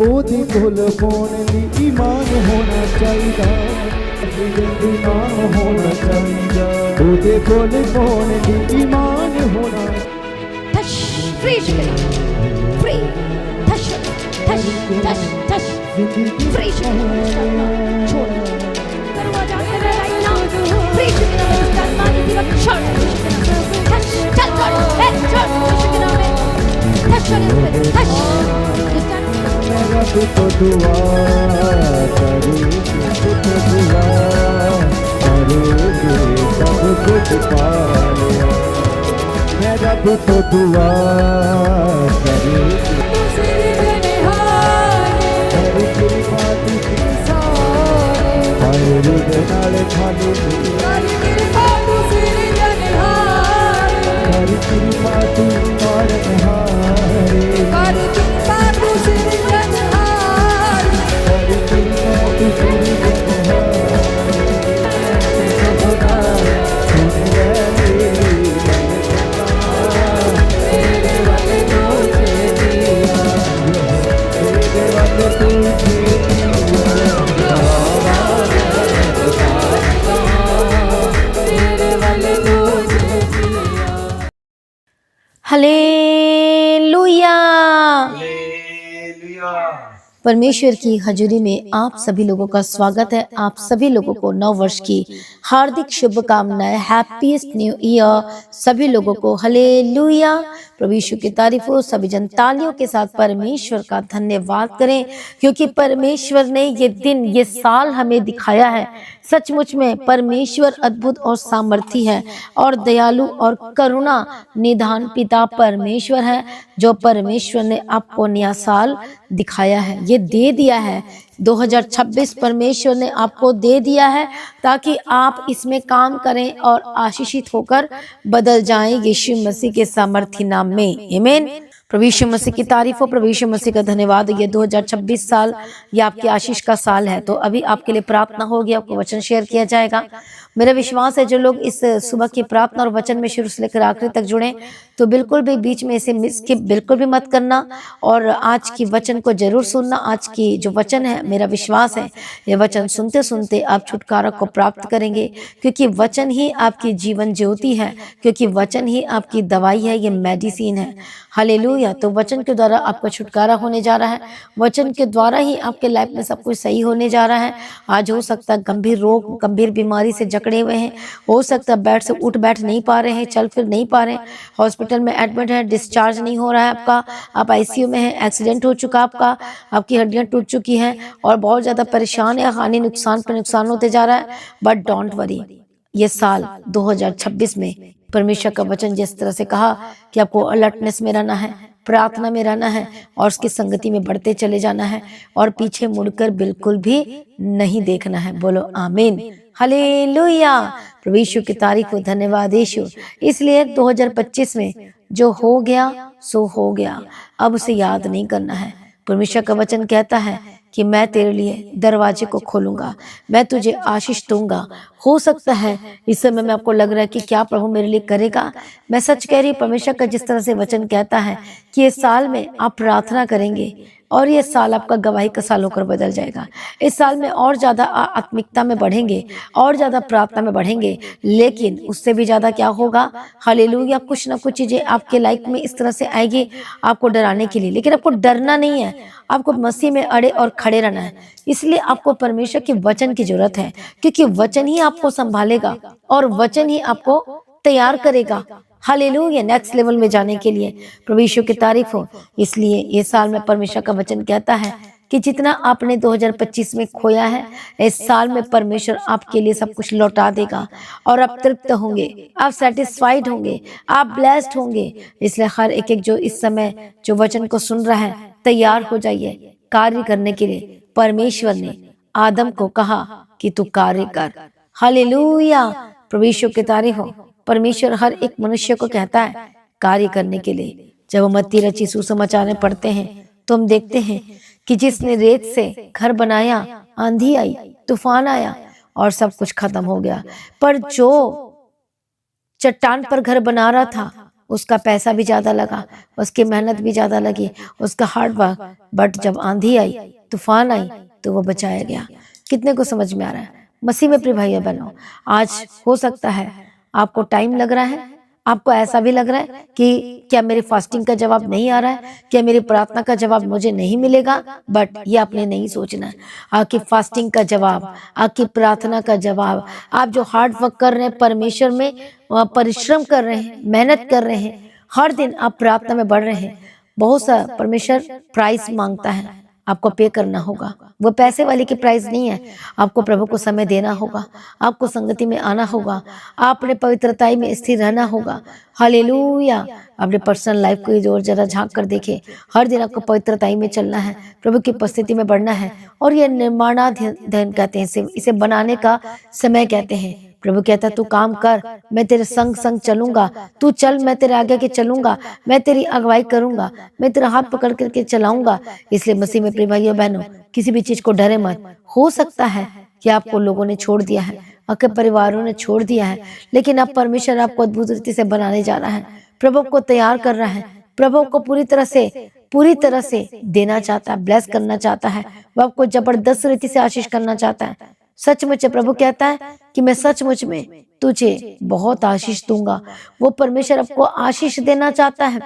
ओदे कोल पाउण लई ईमान होना चाहिदा, ईमान होना चाहिदा, ओदे कोल पाउण लई ईमान होना। touch, free shipping, free, touch, touch, touch, touch, free shipping, छोड़, दरवाजा कर right now, free shipping में इसका मानी दिवा छोड़, touch, चल कर, छोड़, shipping में, touch on his face, touch, मेरा तो दुआ करेगी, तो दुआ करेगी, सब कुछ पा लिया। मेरा तो दुआ करेगी, हरी तेरी बात की सारे, हरे रुद नाले खाली हरी तेरी बात और नहारे, हरी तेरी बात सिर जनहारे, हरी तेरी बात सिर जनहारे, तेरे वाले तुझे दिया, तेरे वाले तुझे हालेलुया। परमेश्वर की हजूरी में आप सभी लोगों का स्वागत है। आप सभी लोगों को नव वर्ष की हार्दिक शुभकामनाएं, हैप्पीएस्ट न्यू ईयर सभी लोगों को। हालेलुया। प्रभु यीशु की तारीफ हो। सभी जन तालियों के साथ परमेश्वर का धन्यवाद करें, क्योंकि परमेश्वर ने ये दिन, ये साल हमें दिखाया है। सचमुच में परमेश्वर अद्भुत और सामर्थी है और दयालु और करुणा निधान पिता परमेश्वर है, जो परमेश्वर ने आपको नया साल दिखाया है, ये दे दिया है। 2026 परमेश्वर ने आपको दे दिया है ताकि आप इसमें काम करें और आशीषित होकर बदल जाएं यीशु मसीह के सामर्थी नाम में। आमीन। प्रभु यीशु मसीह की तारीफ हो, प्रभु यीशु मसीह का धन्यवाद। ये 2026 साल ये आपकी आशीष का साल है। तो अभी आपके लिए प्रार्थना होगी, आपको वचन शेयर किया जाएगा। मेरा विश्वास है जो लोग इस सुबह की प्रार्थना और वचन में शुरू से लेकर आखिरी तक जुड़े, तो बिल्कुल भी बीच में इसे स्किप बिल्कुल भी मत करना और आज की वचन को जरूर सुनना। आज की जो वचन है, मेरा विश्वास है ये वचन सुनते सुनते आप छुटकारा को प्राप्त करेंगे, क्योंकि वचन ही आपकी जीवन ज्योति है, क्योंकि वचन ही आपकी दवाई है, ये मेडिसिन है। हालेलुया। तो वचन के द्वारा आपका छुटकारा होने जा रहा है, वचन के द्वारा ही आपके लाइफ में सब कुछ सही होने जा रहा है। आज हो सकता है गंभीर रोग, गंभीर बीमारी से जकड़े हुए हैं, हो सकता है बेड से उठ बैठ नहीं पा रहे हैं, चल फिर नहीं पा रहे हैं, हॉस्पिटल में एडमिट है, डिस्चार्ज नहीं हो रहा है आपका, आप आईसीयू में है, एक्सीडेंट हो चुका आपका, आपकी हड्डियां टूट चुकी हैं और बहुत ज्यादा परेशान है, हानि नुकसान पर नुकसान होते जा रहा है। बट डोंट वरी, ये साल 2026 में परमेश्वर का वचन जिस तरह से कहा कि आपको अलर्टनेस में रहना है, प्रार्थना में रहना है और उसकी संगति में बढ़ते चले जाना है और पीछे मुड़कर बिल्कुल भी नहीं देखना है। बोलो आमीन। हालेलुया। प्रभु यीशु की तारीफ हो। धन्यवाद यीशु। इसलिए 2025 में जो हो गया सो हो गया, अब उसे याद नहीं करना है। परमेश्वर का वचन कहता है कि मैं तेरे लिए दरवाजे को खोलूंगा, मैं तुझे आशीष दूंगा। हो सकता है इस समय में आपको लग रहा है कि क्या प्रभु मेरे लिए करेगा। मैं सच कह रही हूँ, परमेश्वर का जिस तरह से वचन कहता है कि इस साल में आप प्रार्थना करेंगे और ये साल आपका गवाही का साल होकर बदल जाएगा। इस साल में और ज्यादा आत्मिकता में बढ़ेंगे और ज्यादा प्रार्थना में बढ़ेंगे, लेकिन उससे भी ज्यादा क्या होगा, हालेलुया, कुछ ना कुछ चीजें आपके लाइफ में इस तरह से आएगी आपको डराने के लिए। लेकिन आपको डरना नहीं है, आपको मसीह में अड़े और खड़े रहना है। इसलिए आपको परमेश्वर के वचन की जरूरत है, क्योंकि वचन ही आपको संभालेगा और वचन ही आपको तैयार करेगा। हालेलुया, नेक्स्ट लेवल में जाने के लिए। प्रभु यीशु की तारीफ हो। इसलिए ये साल में परमेश्वर का वचन कहता है कि जितना आपने 2025 में खोया है, इस साल में परमेश्वर आपके लिए सब कुछ लौटा देगा और आप तृप्त होंगे, आप सेटिस्फाइड होंगे, आप ब्लेस्ड होंगे। इसलिए हर एक जो इस समय जो वचन को सुन रहा है, तैयार हो जाइए कार्य करने के लिए। परमेश्वर ने आदम को कहा कि तू कार्य कर। हालेलुया। प्रभु यीशु की तारीफ हो। परमेश्वर हर एक मनुष्य को कहता है कार्य करने के लिए। जब हम मत्ती रची सुसमाचार में पढ़ते हैं तो हम देखते हैं कि जिसने रेत से घर बनाया, आंधी आई, तूफान आया और सब कुछ खत्म हो गया, पर जो चट्टान पर घर बना रहा था उसका पैसा भी ज़्यादा लगा, उसकी मेहनत भी ज़्यादा लगी, उसका हार्ड वर्क, बट जब आंधी आई, तूफान आई, तो वो बचाया गया। कितने को समझ में आ रहा है? मसीह में प्रिय भाइयों बहनों, आज हो सकता है आपको टाइम लग रहा है, आपको ऐसा भी लग रहा है कि क्या मेरी फास्टिंग का जवाब नहीं आ रहा है, क्या मेरी प्रार्थना का जवाब मुझे नहीं मिलेगा। बट ये आपने नहीं सोचना है, आपकी फास्टिंग का जवाब, आपकी प्रार्थना का जवाब, आप जो हार्ड वर्क कर रहे हैं, परमेश्वर में परिश्रम कर रहे हैं, मेहनत कर रहे हैं, हर दिन आप प्रार्थना में बढ़ रहे हैं, बहुत सा परमेश्वर प्राइस मांगता है, आपको पे करना होगा। वो पैसे वाली की प्राइस नहीं है, आपको प्रभु को समय देना होगा, आपको संगति में आना होगा, आपने पवित्रताई में स्थिर रहना होगा। हालेलुया। अपने पर्सनल लाइफ को जोर जरा झांक कर देखे, हर दिन आपको पवित्रताई में चलना है, प्रभु की उपस्थिति में बढ़ना है। और ये निर्माणाधीन कहते हैं, इसे बनाने का समय कहते हैं। प्रभु कहता है तू काम कर, मैं तेरे संग संग चलूंगा, तू चल, मैं तेरे आगे के चलूंगा, मैं तेरी अगुवाई करूंगा, मैं तेरा हाथ पकड़ करके चलाऊंगा। इसलिए मसीह में प्रिय भाइयों बहनों, किसी भी चीज को डरे मत। हो सकता है कि आपको लोगों ने छोड़ दिया है, आपके परिवारों ने छोड़ दिया है, लेकिन अब परमेश्वर आपको अद्भुत रीति से बनाने जा रहा है, प्रभु को तैयार कर रहा है, प्रभु को पूरी तरह से देना चाहता है, ब्लेस करना चाहता है, वो आपको जबरदस्त रीति से आशीष करना चाहता है। सचमुच प्रभु कहता है कि मैं सचमुच में तुझे बहुत आशीष दूंगा। वो परमेश्वर आपको आशीष देना चाहता है,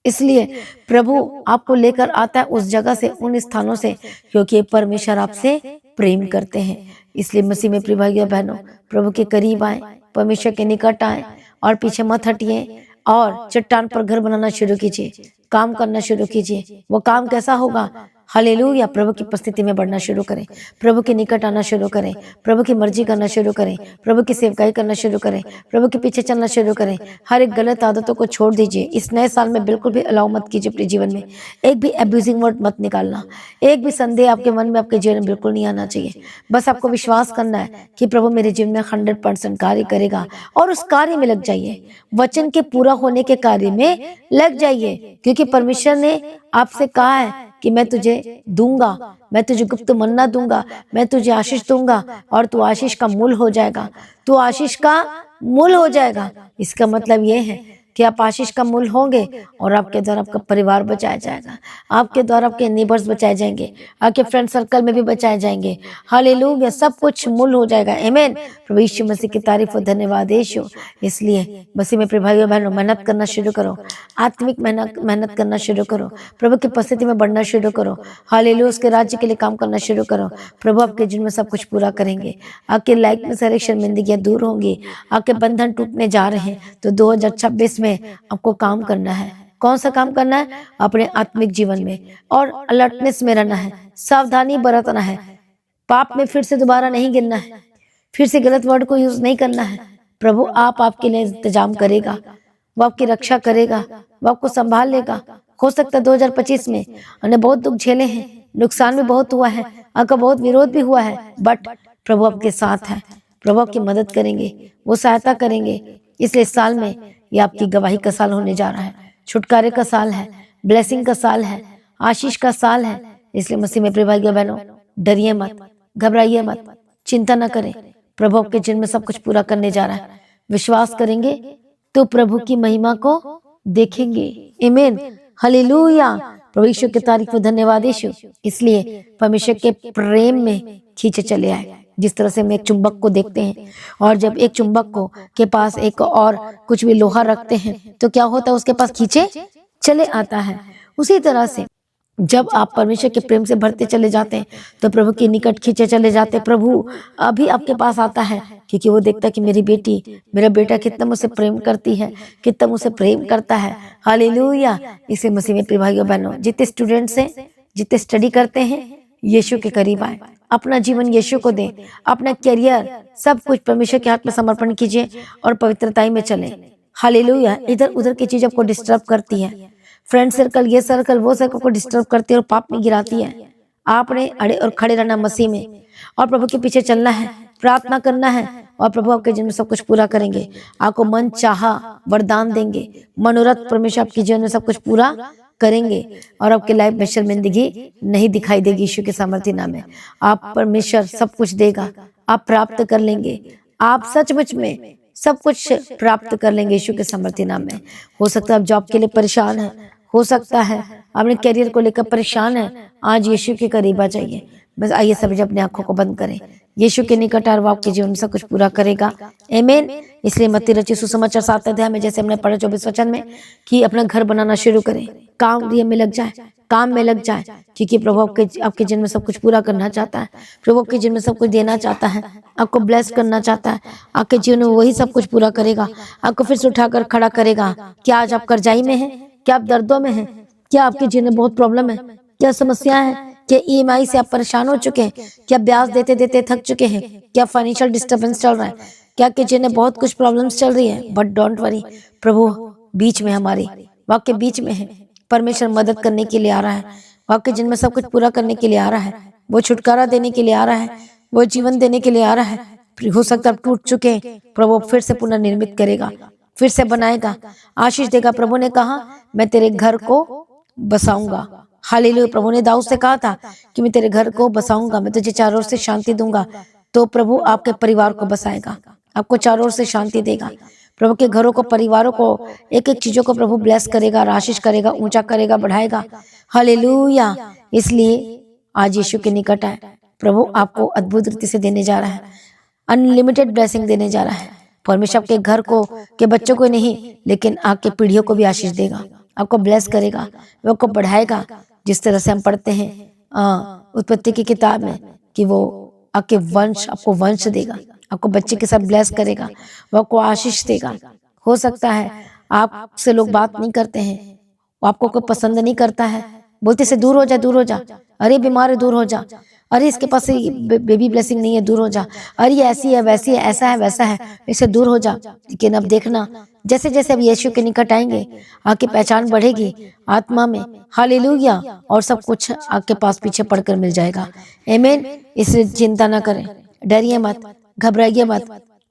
इसलिए प्रभु आपको लेकर आता है उस जगह से, उन स्थानों से, क्योंकि परमेश्वर आपसे प्रेम करते हैं। इसलिए मसीह में प्रिय भाइयों बहनों, प्रभु के करीब आए, परमेश्वर के निकट आए और पीछे मत हटिए और चट्टान पर घर बनाना शुरू कीजिए, काम करना शुरू कीजिए। वो काम कैसा होगा? हालेलुया। प्रभु की उपस्थिति में बढ़ना शुरू करें, प्रभु के निकट आना शुरू करें, प्रभु की मर्जी करना शुरू करें, प्रभु की सेवकाई करना शुरू करें, प्रभु के पीछे चलना शुरू करें। हर एक गलत आदतों को छोड़ दीजिए। इस नए साल में बिल्कुल भी अलाउ मत कीजिए अपने जीवन में, एक भी अब्यूजिंग वर्ड मत निकालना, एक भी संदेह आपके मन में, आपके जीवन में बिल्कुल नहीं आना चाहिए। बस आपको विश्वास करना है कि प्रभु मेरे जीवन में 100% कार्य करेगा, और उस कार्य में लग जाइए, वचन के पूरा होने के कार्य में लग जाइए, क्योंकि परमेश्वर ने आपसे कहा है कि मैं तुझे दूंगा, मैं तुझे गुप्त मन्ना दूंगा, मैं तुझे आशीष दूंगा, और तू आशीष का मूल हो जाएगा, तू आशीष का मूल हो जाएगा। इसका मतलब ये है कि आप आशीष का मूल होंगे, और आपके द्वारा आपका परिवार बचाया जाएगा, आपके द्वारा आपके नेबर्स बचाए जाएंगे, आपके फ्रेंड सर्कल में भी बचाए जाएंगे। हालेलुया। सब कुछ मूल हो जाएगा। आमीन। प्रभु यीशु मसीह की तारीफ और धन्यवाद यीशु। इसलिए मसीह में प्रिय भाइयों बहनों, मेहनत करना शुरू करो, आत्मिक मेहनत करना शुरू करो, प्रभु की उपस्थिति में बढ़ना शुरू करो। हालेलुया। उसके राज्य के लिए काम करना शुरू करो। प्रभु आपके जीवन में सब कुछ पूरा करेंगे, आपके लाइफ में सारी शर्मिंदगियां दूर होंगी, आपके बंधन टूटने जा रहे हैं। तो 2026 में आपको काम करना है। कौन सा काम करना है? अपने आत्मिक जीवन में और अलर्टनेस में रहना है, सावधानी बरतना है, पाप में फिर से दोबारा नहीं गिरना है, फिर से गलत वर्ड को यूज नहीं करना है। प्रभु आपके लिए इंतजाम करेगा, वो आपकी रक्षा करेगा, वो आपको संभाल लेगा। हो सकता है 2025 में हमने बहुत दुख झेले हैं, नुकसान भी बहुत हुआ है, आपका बहुत विरोध भी हुआ है, बट प्रभु आपके साथ है, प्रभु आपकी मदद करेंगे, वो सहायता करेंगे। इसलिए इस साल में ये आपकी गवाही का साल होने जा रहा है, छुटकारे का साल है, ब्लेसिंग का साल है, आशीष का साल है। इसलिए मसीह में प्रिय भाइयों बहनों, डरिए मत, घबराइए मत, चिंता न करें। प्रभु आपके जीवन में सब कुछ पूरा करने जा रहा है। विश्वास करेंगे तो प्रभु की महिमा को देखेंगे। आमीन। हालेलुया। प्रभु यीशु की तारीफ और धन्यवाद यीशु। इसलिए परमेश्वर के प्रेम में खींचे चले आए। जिस तरह से हम एक चुंबक को देखते हैं, और जब एक चुंबक को के पास एक और कुछ भी लोहा रखते हैं तो क्या होता है? उसके पास खींचे चले आता है। उसी तरह से जब आप परमेश्वर के प्रेम से भरते चले जाते हैं तो प्रभु के निकट खींचे चले जाते हैं। प्रभु अभी आपके पास आता है, क्योंकि वो देखता है कि मेरी बेटी, मेरा बेटा कितना मुझसे प्रेम करती है, कितना मुझसे प्रेम करता है। हालेलुया। इसे मसीह में प्रिय भाइयों बहनों, जितने स्टूडेंट्स हैं, जितने स्टडी करते हैं, यीशु के करीब आए, अपना जीवन यीशु को दें, अपना करियर सब कुछ परमेश्वर के हाथ में समर्पण कीजिए और पवित्रताई में चलें। हालेलुया। इधर उधर की चीज आपको डिस्टर्ब करती है, फ्रेंड सर्कल, ये सर्कल, वो सर्कल को डिस्टर्ब करती है और पाप में गिराती है। आपने अड़े और खड़े रहना मसीह में, और प्रभु के पीछे चलना है, प्रार्थना करना है, और प्रभु आपके जीवन में सब कुछ पूरा करेंगे। आपको मन चाहा वरदान देंगे, मनोरथ परमेश्वर आपके जीवन में सब कुछ पूरा करेंगे, और आपके लाइफ में शर्मिंदगी नहीं दिखाई देगी। यीशु के सामर्थ्य नाम में आप परमेश्वर सब कुछ देगा, आप प्राप्त कर लेंगे। आप सचमुच में सब कुछ प्राप्त कर लेंगे यीशु के सामर्थ्य नाम में। हो सकता है आप जॉब के लिए परेशान है, हो सकता है अपने करियर को लेकर परेशान है, आज यीशु के करीब आ जाइए। बस आइए सभी अपनी आंखों को बंद करें, यीशु के निकट और वो आपके जीवन में सब कुछ पूरा करेगा। आमीन। इसलिए मत्ती रचित सुसमाचार 7 अध्याय में जैसे हमने पढ़ा 24 वचन में कि अपना घर बनाना शुरू करें, काम में लग जाए, काम में लग जाए, क्योंकि प्रभु आपके जीवन में सब कुछ पूरा करना चाहता है। प्रभु आपके जीवन में सब कुछ देना चाहता है, आपको ब्लेस करना चाहता है। आपके जीवन में वही सब कुछ पूरा करेगा, आपको फिर से उठाकर खड़ा करेगा। क्या आज आप कर्जाई में हैं? क्या आप दर्दों में हैं? क्या आपके जीवन में बहुत प्रॉब्लम है? क्या समस्या है? क्या ईएमआई से आप परेशान हो चुके हैं? क्या ब्याज देते देते थक चुके हैं? क्या फाइनेंशियल डिस्टर्बेंस चल रहा है? क्या आपके जीवन में बहुत कुछ प्रॉब्लम्स चल रही है? बट डोंट वरी, प्रभु बीच में हमारे वाक्य बीच में है। परमेश्वर मदद करने के लिए आ रहा है, वाक्य जीवन में सब कुछ पूरा करने के लिए आ रहा है, वो छुटकारा देने के लिए आ रहा है, वो जीवन देने के लिए आ रहा है। हो सकता है आप टूट चुके हैं, प्रभु फिर से पुनर्निर्मित करेगा, फिर से बनाएगा, आशीष देगा। प्रभु ने कहा मैं तेरे घर को बसाऊंगा। हालेलुया। प्रभु ने दाऊद से कहा था कि मैं तेरे घर को बसाऊंगा, मैं तुझे चारों ओर से शांति दूंगा। तो प्रभु आपके परिवार को बसाएगा, आपको चारों ओर से शांति देगा। प्रभु के घरों को, परिवारों को, एक एक चीजों को प्रभु ब्लेस करेगा, आशीष करेगा, ऊंचा करेगा, बढ़ाएगा। हालेलुया। इसलिए आज यीशु के निकट आए, प्रभु आपको अद्भुत रीति से देने जा रहा है, अनलिमिटेड ब्लेसिंग देने जा रहा है। परमेश्वर आपके घर को, के बच्चों को नहीं, लेकिन आपके पीढ़ियों को भी आशीष देगा, आपको ब्लेस करेगा, वो आपको बढ़ाएगा। जिस तरह से हम पढ़ते हैं उत्पत्ति की किताब में कि वो आपके वंश, आपको वंश देगा, आपको बच्चे के साथ ब्लेस करेगा, वो आपको आशीष देगा। हो सकता है आपसे लोग बात नहीं करते हैं, वो आपको कोई पसंद नहीं करता है, बोलते से दूर हो जा, दूर हो जा, अरे बीमार है दूर हो जा, अरे इसके पास बेबी ब्लेसिंग नहीं है दूर हो जा, अरे ये ऐसी है वैसी है, ऐसा है वैसा है, इससे दूर हो जा। लेकिन अब देखना, जैसे जैसे अब यीशु के निकट आएंगे, आपकी पहचान बढ़ेगी आत्मा में। हालेलुया। और सब कुछ आपके पास पीछे पड़कर मिल जाएगा। आमीन। इसलिए चिंता ना करें, डरिए मत, घबराइए मत,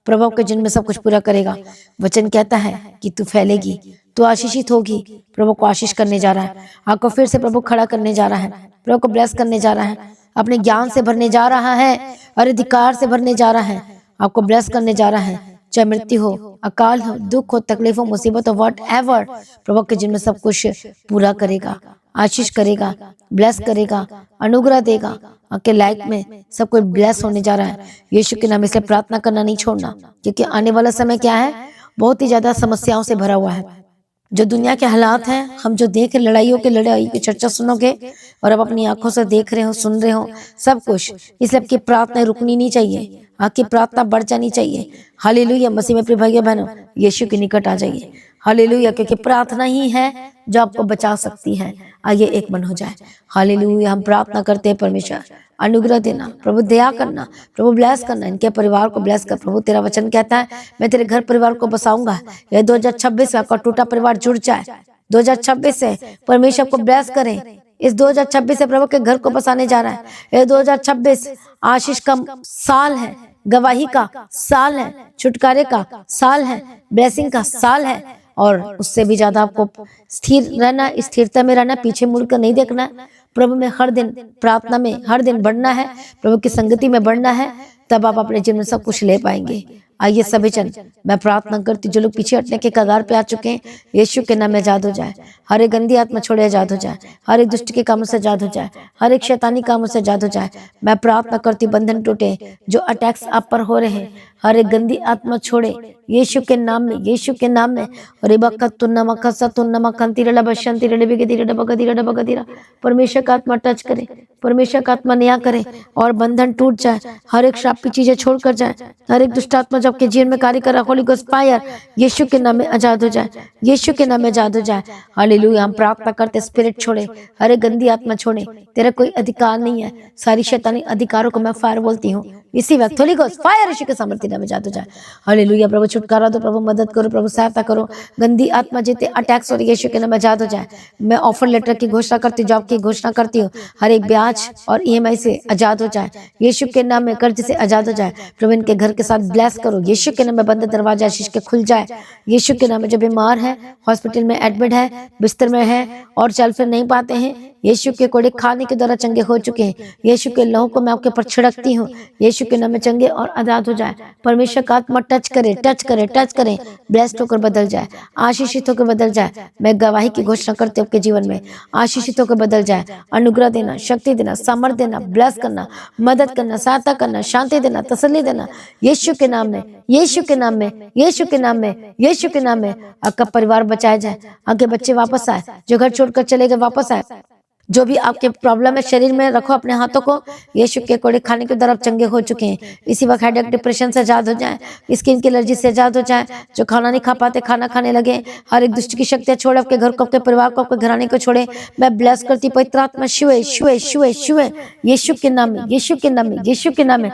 प्रभु के जिन में सब कुछ पूरा करेगा। वचन कहता है कि तू फैलेगी, तू आशीषित होगी। प्रभु को आशीष करने जा रहा है, आपको फिर से प्रभु खड़ा करने जा रहा है, प्रभु को ब्लेस करने जा रहा है, अपने ज्ञान से भरने जा रहा है और अधिकार से भरने जा रहा है, आपको ब्लेस करने जा रहा है। चाहे मृत्यु हो, अकाल हो, दुख हो, तकलीफ हो, मुसीबत हो, वॉट एवर, प्रभु के जिन में सब कुछ पूरा करेगा, आशीष करेगा, ब्लेस करेगा, अनुग्रह देगा। आपके लाइफ में सब कुछ ब्लेस होने जा रहा है यीशु के नाम। इसलिए प्रार्थना करना नहीं छोड़ना, क्योंकि आने वाला समय क्या है, बहुत ही ज्यादा समस्याओं से भरा हुआ है। जो दुनिया के हालात हैं, हम जो देख लड़ाइयों के लड़ाई की चर्चा सुनोगे और अब अपनी आंखों से देख रहे हो, सुन रहे हो सब कुछ। इसलिए आपकी प्रार्थना रुकनी नहीं चाहिए, आपकी प्रार्थना बढ़ जानी चाहिए। हालेलुया। मसीह में प्रिय भाइयों बहनों, यीशु के निकट आ जाइए। हालेलुया। क्योंकि प्रार्थना ही है जो आपको बचा सकती है। आइए एक मन हो जाए। हालेलुया। हम प्रार्थना करते हैं, परमेश्वर अनुग्रह देना, प्रभु दया करना, प्रभु ब्लेस करना, इनके परिवार को ब्लेस कर। प्रभु तेरा वचन कहता है मैं तेरे घर परिवार को बसाऊंगा। ये 2026 में आपका टूटा परिवार जुड़ जाए। 2026 से परमेश्वर को ब्लेस करें। इस 2026 से प्रभु के घर को बसाने जा रहा है। ये 2026 आशीष का साल है, गवाही का साल है, छुटकारे का साल है, ब्लेसिंग का साल है। और उससे भी ज्यादा आपको स्थिर रहना, स्थिरता में रहना, पीछे मुड़कर नहीं देखना है। प्रभु में हर दिन, प्रार्थना में हर दिन बढ़ना है, प्रभु की संगति में बढ़ना है, तब आप अपने जीवन में सब कुछ ले पाएंगे। आइए सभी जन, मैं प्रार्थना करती जो लोग पीछे हटने के कगार पे आ चुके हैं, यीशु के नाम में आजाद हो जाए। हर एक गंदी आत्मा छोड़े आजाद हो जाए, हर एक दुष्ट के कामों से आजाद हो जाए, हर एक शैतानी कामों से आजाद हो जाए। मैं प्रार्थना करती बंधन टूटे, जो अटैक्स आप पर हो रहे हैं, हर एक गंदी आत्मा छोड़े यीशु के नाम में, यीशु के नाम में। परमेश्वर का आत्मा टच करे, परमेश्वर का आत्मा नया करे और बंधन टूट जाए। हर एक श्राप की चीजें छोड़कर जाए, हर एक दुष्ट आत्मा जो आपके जीवन में कार्य कर रहा, होली गोस्ट फायर यीशु के नाम में आजाद हो जाए, यीशु के नाम में आजाद हो जाए। हालेलुया। हम प्रार्थना करते स्पिरिट छोड़े, हर एक गंदी आत्मा छोड़े, तेरा कोई अधिकार नहीं है। सारी शैतानी अधिकारों को मैं फायर बोलती हूँ इसी वक्त। होली गोस्ट फायर यीशु के सामर्थ्य नाम में आजाद हो जाए। हालेलुया। प्रभु छुटकारा दो, प्रभु मदद करो, प्रभु सहायता करो। गंदी आत्मा जितने अटैक्स हो रही है यीशु के नाम में आजाद हो जाए। मैं ऑफर लेटर की घोषणा करती हूँ, जॉब की घोषणा करती हूँ, हर एक ब्याज और ईएमआई से आजाद हो जाए, यीशु के नाम में कर्ज से आजाद हो जाए। प्रभु इनके घर के साथ ब्लेस करो यीशु के नाम में बंद दरवाजा आशीष के खुल जाए। यीशु के नाम में जो बीमार है, हॉस्पिटल में एडमिट है, बिस्तर में है और चल फिर नहीं पाते हैं, यीशु के कोड़े खाने के द्वारा चंगे हो चुके हैं, यीशु के लहू को मैं आपके ऊपर छिड़कती हूँ। यीशु के नाम में चंगे और आजाद हो जाए। परमेश्वर का आत्मा टच करे, टच करे, टच करे, ब्लेस्ड होकर बदल जाए, आशीषित होकर बदल जाए। मैं गवाही की घोषणा करती हूँ आपके जीवन में, आशीषित होकर बदल जाए। अनुग्रह देना, शक्ति देना, सामर्थ देना, ब्लेस करना, मदद करना, सहायता करना, शांति देना, तसल्ली देना, यीशु के नाम में, यीशु के नाम में, यीशु के नाम में, यीशु के नाम में। आपका परिवार बचाया जाए, आपके बच्चे वापस आए, जो घर छोड़कर चले गए वापस आए। जो भी आपके प्रॉब्लम है शरीर में, रखो अपने हाथों को, यीशु के कोड़े खाने के द्वारा चंगे हो चुके हैं। इसी वक्त हेडेक, डिप्रेशन से आजाद हो जाए, स्किन की एलर्जी से आजाद हो जाए, जो खाना नहीं खा पाते खाना खाने लगे, हर एक दुष्ट की शक्तियां छोड़े, आपके घर को, आपके परिवार को, आपके घराने को छोड़े। मैं ब्लेस करती पवित्र आत्मा छुए छुए छुए छुए, यीशु के नाम में, यीशु के नाम में, यीशु के नाम में।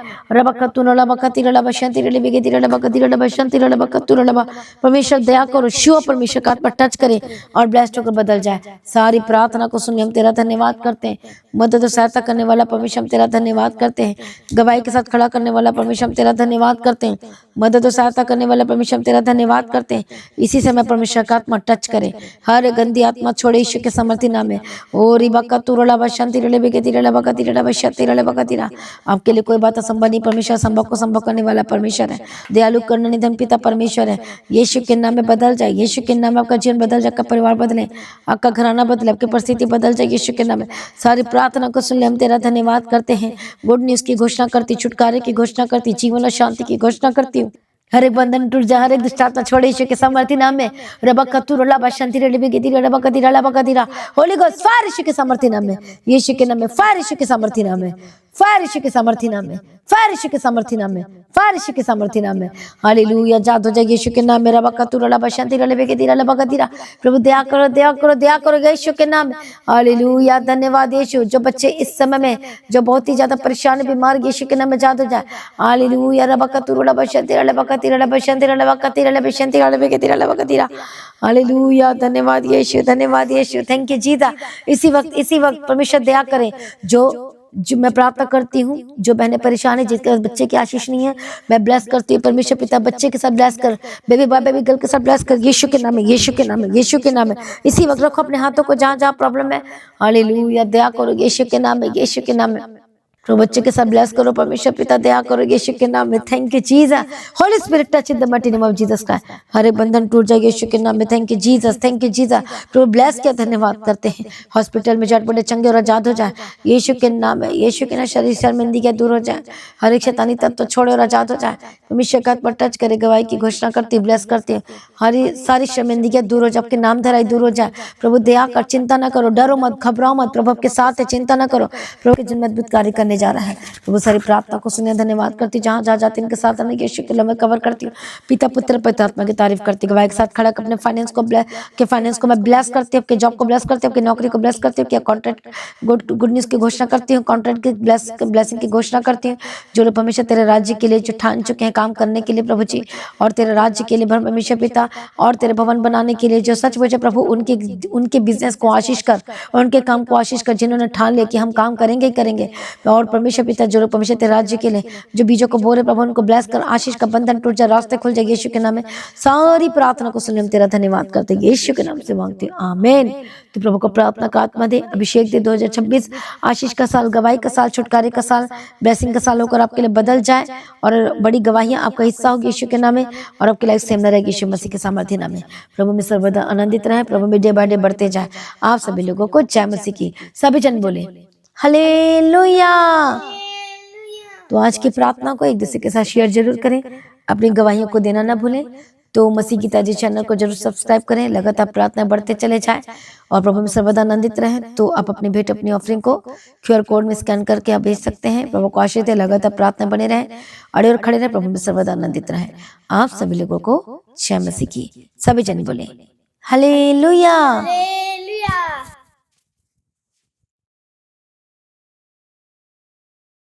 परमेश्वर दया करो, शिव परमेश्वर का आत्मा टच करे और ब्लेस्ड होकर बदल जाए। सारी प्रार्थना को सुनिए, हम तेरा धन्यवाद करते हैं। मदद और सहायता करने वाला परमेश्वर हम तेरा धन्यवाद करते हैं। गवाही के साथ खड़ा करने वाला परमेश्वर हम तेरा धन्यवाद करते हैं। मदद और सहायता करने वाला परमेश्वर हम तेरा धन्यवाद करते हैं। इसी समय परमेश्वर का आत्मा टच करे, हर गंदी आत्मा छोड़े यीशु के समर्थी नाम में। ओ रिबका तुरला बशांति रले बेगति रले बकति रले बशति रले बकति रा। आपके लिए कोई बात असंभव नहीं। परमेश्वर संभव को संभव करने वाला परमेश्वर है, दयालु करने निधन पिता परमेश्वर है। यीशु के नाम में बदल जाए, यीशु के नाम में आपका जीवन बदल जाए, आपका परिवार बदले, आपका घराना बदले, आपकी परिस्थिति बदल जाए यीशु के नाम में। सारी प्रार्थना को सुन ले, हम तेरा धन्यवाद करते हैं। गुड न्यूज की घोषणा करती, छुटकारे की घोषणा करती, जीवन और शांति की घोषणा करती हूँ। हर एक बंधन टूट जाए, हर एक दुष्ट आत्मा छोड़े यीशु के समर्थी नाम में। होली गोस्ट फायर यीशु के समर्थी नाम में, यीशु के नाम में फायर, यीशु के समर्थी नाम में फायर, यीशु के समर्थी नाम में फायर, यीशु के समर्थी नाम में फायर, यीशु के समर्थी नाम में। हालेलुया, जाद हो जाए यीशु के नाम में। प्रभु दया करो, दया करो, दया करो यीशु के नाम में। हालेलुया, धन्यवाद यीशु। जो बच्चे इस समय में जो बहुत ही ज्यादा परेशान बीमार, यीशु के नाम में जाद हो जाए। हालेलुया, हालेलुया, धन्यवाद यीशु, धन्यवाद यीशु, थैंक यू जीता। इसी वक्त परमेश्वर दया करें। जो मैं प्रार्थना करती हूँ, जो बहनें परेशान है, जिसके पास बच्चे की आशीष नहीं है, मैं ब्लेस करती हूँ। परमेश्वर पिता बच्चे के साथ ब्लेस कर, बेबी बॉय बेबी गर्ल के साथ ब्लेस कर, यीशु के नाम में, यीशु के नाम में, यीशु के नाम में। इसी वक्त रखो अपने हाथों को जहाँ जहाँ प्रॉब्लम है। हालेलुया, दया करो यीशु के नाम में, यीशु के नाम में। तो बच्चे के साथ ब्लेस करो, परमेश्वर पिता दया करो यीशु के नाम में। Thank you Jesus, Holi spirit touch in the mighty name of Jesus का। हर एक बंधन टूट जाए यीशु के नाम में। Thank you Jesus, thank you Jesus. Prabhu bless किया, धन्यवाद करते हैं। हॉस्पिटल में झट पड़े चंगे और आजाद हो जाए यीशु के नाम में, यीशु के नाम। शरीर शर्मिंदगी क्या दूर हो जाए, हर एक शैतानी तत्व छोड़े और आजाद हो जाए। परमेश्वर का पर टच करे, गवाही की घोषणा करती, ब्लेस करती है। सारी शर्मिंदगी दूर हो जाए, आपके नाम धराई दूर हो जाए। प्रभु दया कर, चिंता न करो, डरो मत, घबराओ मत, प्रभु आपके साथ है, चिंता न करो। प्रभु के जिन अद्भुत कार्य करने जा रहा है। प्रभु सारी प्रार्थना को सुने, धन्यवाद करती। जहाँ जहाँ जाती इनके साथ यीशु के नाम में कवर करती हूँ। पिता पुत्र पवित्र आत्मा की तारीफ करती, गवाही के साथ खड़ा अपने फाइनेंस को मैं ब्लेस करती हूँ, आपके जॉब को ब्लेस करती हूँ, आपकी नौकरी को ब्लेस करती हूँ, क्या कॉन्ट्रैक्ट गुड न्यूज की घोषणा करती हूँ, कॉन्ट्रैक्ट की ब्लेसिंग की घोषणा करती हूँ। जो लोग परमेश्वर तेरे राज्य के लिए जो ठान चुके हैं काम करने के लिए प्रभु जी, और तेरे राज्य के लिए परमेश्वर पिता, और तेरे भवन बनाने के लिए जो सच मुझे प्रभु उनके बिजनेस को आशीष कर और उनके काम को आशीष कर, जिन्होंने ठान लिया कि हम काम करेंगे ही करेंगे। और परमेश्वर पिता जो लोग परमेश्वर तेरे राज्य के लिए जो बीजों को बोले प्रभु उनको ब्लेस कर, आशीष का बंधन टूट जाए, रास्ते खुल जाए यीशु के नाम में। सारी प्रार्थना को सुने, हम तेरा धन्यवाद करते हैं, यीशु के नाम से मांगते हैं, आमीन। तो प्रभु को प्रार्थना का आत्मा दे, अभिषेक दे। 2026 आशीष का साल, गवाही का साल, छुटकारे का साल, ब्लेसिंग का साल होकर आपके लिए बदल जाए और बड़ी गवाहियां आपका हिस्सा होगी यीशु के नाम में, और आपकी लाइफ सेम न रहेगी यीशु मसीह के सामर्थ्य नाम में। प्रभु में सर्वदा आनंदित रहे, प्रभु में डे बाय डे बढ़ते जाए। आप सभी लोगों को जय मसीह की। सभी जन बोले हालेलुया। तो आज की प्रार्थना को एक दूसरे के साथ शेयर जरूर करें, अपनी गवाहियों को देना ना भूलें। तो मसीह की ताजी चैनल को जरूर सब्सक्राइब करें, लगातार प्रार्थना बढ़ते चले जाए और प्रभु में सर्वदा आनंदित रहें। तो आप अपनी भेंट, अपनी ऑफरिंग को QR कोड में स्कैन करके आप भेज सकते हैं। प्रभु को आशीष दे, लगातार प्रार्थना बने रहें, अड़े और खड़े रहें, प्रभु में सर्वदा आनंदित रहें। आप सभी लोगों को जय मसीह की। सभी जन बोले हालेलुया।